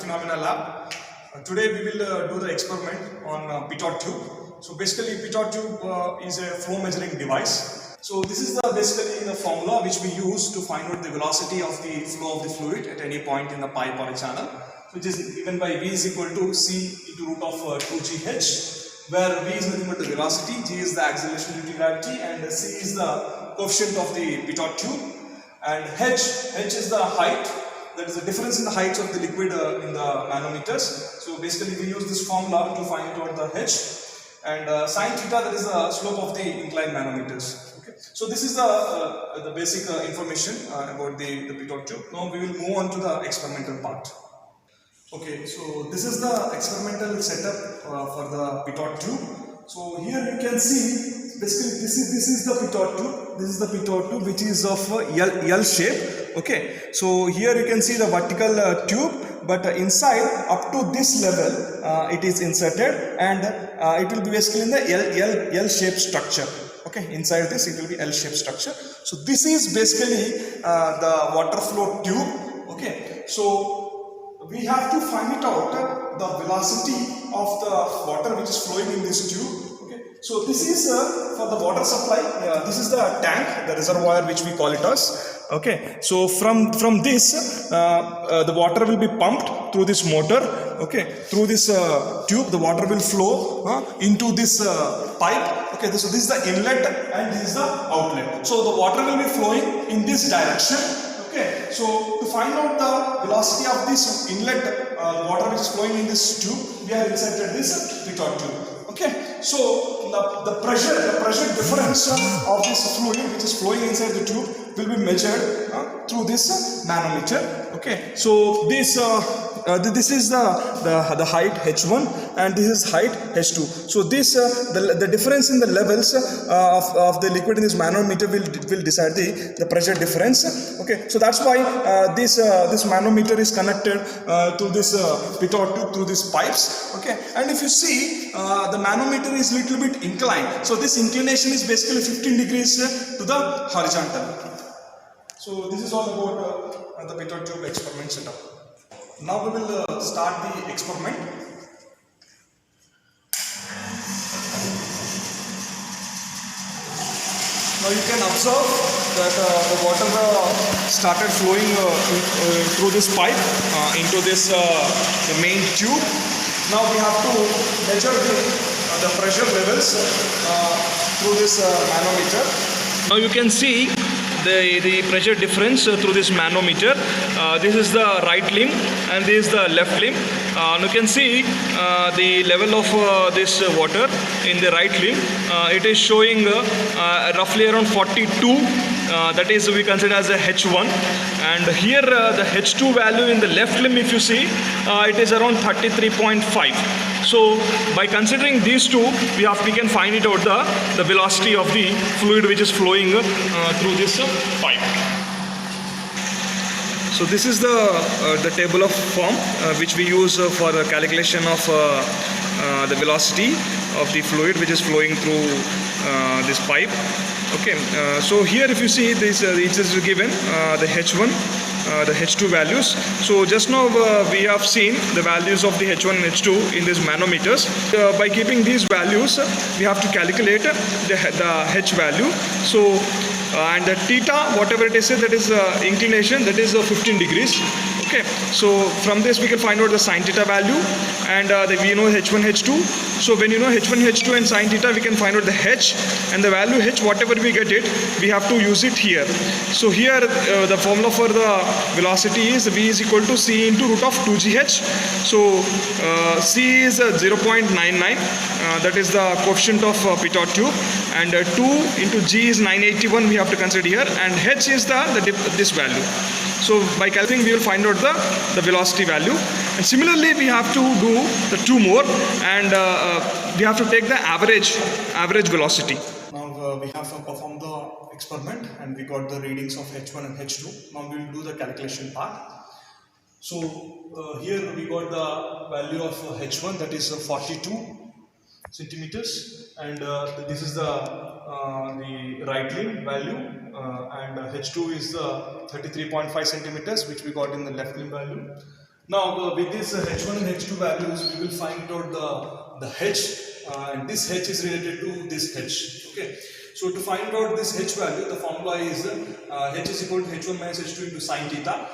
Phenomena Lab. Today we will do the experiment on pitot tube. So basically pitot tube is a flow measuring device. So this is basically the formula which we use to find out the velocity of the flow of the fluid at any point in the pipe or a channel, which is given by V is equal to C into root of 2gh, where V is nothing but the velocity, G is the acceleration due to gravity, and C is the coefficient of the pitot tube, and H is the height. That is the difference in the heights of the liquid in the manometers. So basically we use this formula to find out the H, and sin theta, that is the slope of the inclined manometers. Okay. So this is the basic information about the pitot tube. Now we will move on to the experimental part. Okay, so this is the experimental setup for the pitot tube. So here you can see, basically this is the pitot tube. This is the pitot tube which is of L shape. Okay, so here you can see the vertical tube, but inside up to this level it is inserted, and it will be basically in the L shape structure. Okay, inside this it will be L shape structure. So this is basically the water flow tube. Okay, so we have to find it out the velocity of the water which is flowing in this tube. Okay, so this is for the water supply. This is the tank, the reservoir which we call it as. Okay, so from this the water will be pumped through this motor. Okay, through this tube the water will flow into this pipe. Okay, so this is the inlet and this is the outlet. So the water will be flowing in this direction. Okay, so to find out the velocity of this inlet water which is flowing in this tube, we have inserted this pitot tube. Okay, so the pressure difference of this fluid which is flowing inside the tube will be measured through this manometer. Okay, so this is the height H1 and this is height H2. So this the difference in the levels of the liquid in this manometer will decide the pressure difference. Okay, so that's why this manometer is connected to this pitot tube through these pipes. Okay, and if you see the manometer is little bit inclined, so this inclination is basically 15 degrees to the horizontal. So this is all about the pitot tube experiment setup. Now we will start the experiment. Now you can observe that the water started flowing through this pipe into this the main tube. Now we have to measure the pressure levels through this manometer. Now you can see the pressure difference through this manometer. This is the right limb and this is the left limb. You can see the level of this water in the right limb. It is showing roughly around 42. That is we consider as a H1, and here the H2 value in the left limb, if you see, it is around 33.5. So by considering these two, we can find it out the velocity of the fluid which is flowing through this pipe. So this is the table of form which we use for the calculation of the velocity of the fluid which is flowing through this pipe. Okay, so here if you see this, it is given the H1, the H2 values. So just now we have seen the values of the H1 and H2 in these manometers. By keeping these values, we have to calculate the H value. So and the theta, whatever it is, that is inclination, that is 15 degrees. Okay, so from this we can find out the sin theta value, and we know H1, H2. So when you know H1, H2 and sin theta, we can find out the H, and the value H, whatever we get it, we have to use it here. So here the formula for the velocity is V is equal to C into root of 2gh. So C is 0.99, that is the coefficient of pitot tube, and 2 into G is 981 we have to consider here, and H is this value. So by calculating we will find out the velocity value, and similarly we have to do the two more, and we have to take the average velocity. Now we have performed the experiment and we got the readings of H1 and H2. Now we will do the calculation part. So here we got the value of H1, that is 42 centimeters, and this is the right limb value, and H2 is 33.5 centimeters, which we got in the left limb value. Now with this H1 and H2 values, we will find out the H, and this H is related to this H. Okay. So to find out this H value, the formula is H is equal to H1 minus H2 into sine theta.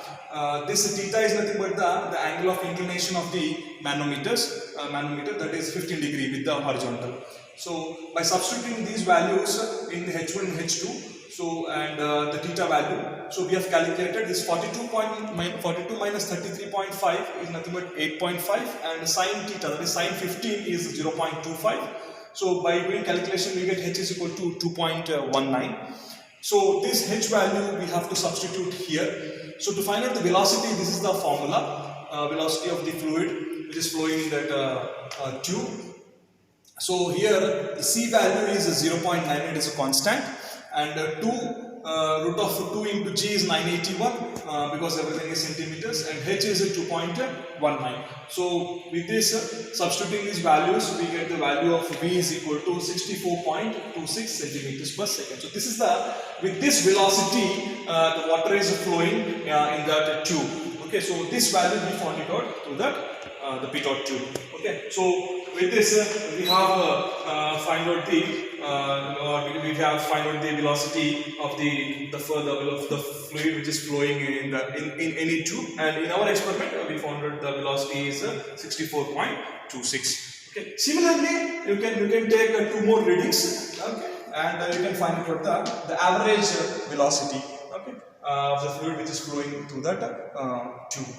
This theta is nothing but the angle of inclination of the manometer, that is 15 degree with the horizontal. So by substituting these values in the H1 and H2, so and the theta value, so we have calculated this 42 minus 33.5 is nothing but 8.5, and sine theta, that is sine 15, is 0.25. So by doing calculation we get H is equal to 2.19. So this H value we have to substitute here. So to find out the velocity, this is the formula, velocity of the fluid which is flowing in that tube. So here the C value is 0.98, is a constant, and root of 2 into G is 981 because everything is centimeters, and H is 2.19. So with this substituting these values, we get the value of V is equal to 64.26 centimeters per second. So this is with this velocity the water is flowing in that tube. Okay, so this value we found it out through the pitot tube. Okay, so with this we have find out the velocity of the fluid which is flowing in any tube, and in our experiment we found out the velocity is 64.26. Okay. Similarly, you can take 2 more readings, okay, and you can find out the average velocity, okay, of the fluid which is flowing through that tube.